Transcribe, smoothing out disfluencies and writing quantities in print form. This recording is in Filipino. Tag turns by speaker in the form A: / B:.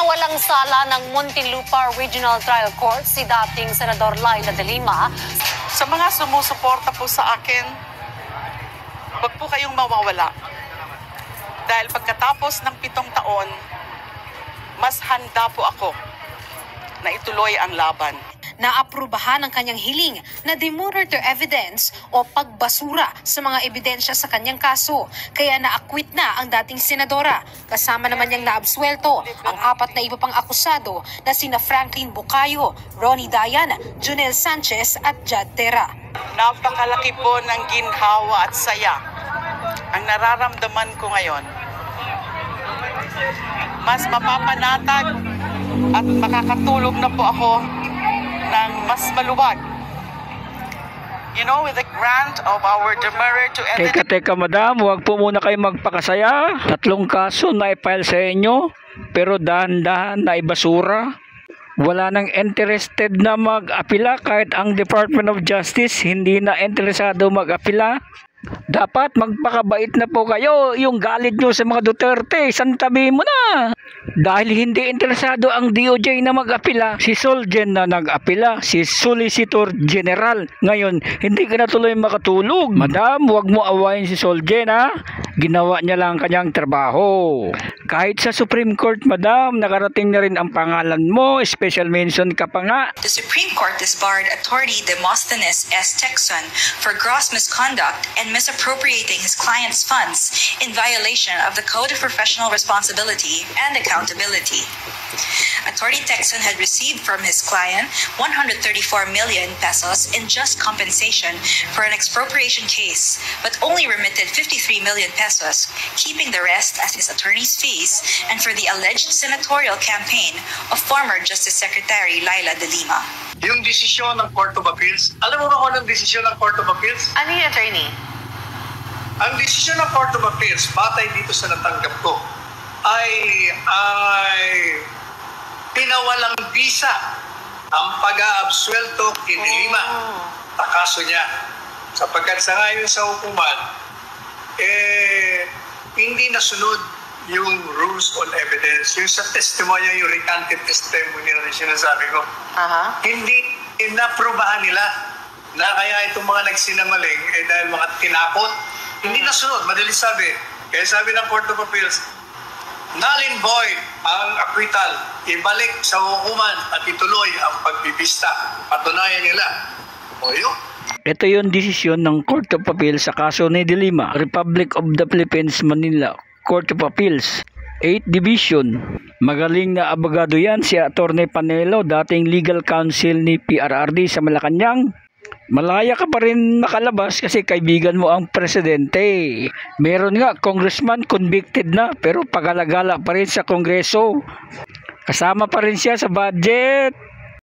A: Pinawalang sala ng Muntinlupa Regional Trial Court si dating Senador Laila de Lima.
B: Sa mga sumusuporta po sa akin, huwag po kayong mawawala. Dahil pagkatapos ng 7 taon, mas handa po ako na ituloy ang laban.
A: Naaprubahan ang kanyang hiling na demurrer to evidence o pagbasura sa mga ebidensya sa kanyang kaso. Kaya naakwit na ang dating senadora. Kasama naman niyang naabswelto ang 4 na iba pang akusado na sina Franklin Bucayo, Ronnie Dayan, Junel Sanchez at Jad Tera.
B: Napakalaki po ng ginhawa at saya ang nararamdaman ko ngayon. Mas mapapanatag at makakatulog na po ako ng mas maluwag. You know, with the grant of our demurrer to evidence...
C: Teka madam, huwag po muna kayo magpakasaya. 3 kaso na i-file sa inyo, pero dahan-dahan na ibasura. Wala nang interested na mag-apila kahit ang Department of Justice hindi na interesado mag-apila. Dapat magpakabait na po kayo. Yung galit nyo sa mga Duterte, santabi mo na. Dahil hindi interesado ang DOJ na mag-apila, si Solgen na nag-apila, si Solicitor General. Ngayon, hindi ka na tuloy makatulog. Madam, huwag mo awayin si Solgen, ha? Ginawa niya lang kanyang trabaho. Kahit sa Supreme Court, madam, nakarating na rin ang pangalan mo. Special mention ka pa nga.
D: The Supreme Court disbarred attorney Demosthenes S. Tecson for gross misconduct and misappropriating his client's funds in violation of the Code of Professional Responsibility and Accountability. Attorney Tecson had received from his client 134 million pesos in just compensation for an expropriation case, but only remitted 53 million pesos, keeping the rest as his attorney's fees and for the alleged senatorial campaign of former Justice Secretary Laila de Lima.
E: Yung desisyon ng Court of Appeals, alam mo ba kung anong desisyon ng Court of Appeals?
D: Ano yung attorney?
E: Ang desisyon ng Court of Appeals, batay dito sa natanggap ko, ay pinawalang bisa ang pag-aabsuelto kay de Lima sa kaso niya. Sapagkat sa ngayon sa hukuman, hindi nasunod yung rules on evidence. Yung sa testimony, yung recanted testimony na sinasabi ko, hindi inaprobahan nila na kaya itong mga nagsinungaling dahil mga tinakot. Hindi nasunod, madali sabi. Kaya sabi ng Court of Appeals, null and void ang acquittal. Ibalik sa hukuman at ituloy ang pagbibista. Patunayan nila. O yun.
C: Ito yung desisyon ng Court of Appeals sa kaso ni de Lima, Republic of the Philippines, Manila, Court of Appeals, 8th Division. Magaling na abogado yan, si Atty. Panelo, dating legal counsel ni PRRD sa Malacanang. Malaya ka pa rin makalabas kasi kaibigan mo ang presidente. Meron nga, congressman convicted na pero pagalagala pa rin sa kongreso. Kasama pa rin siya sa budget.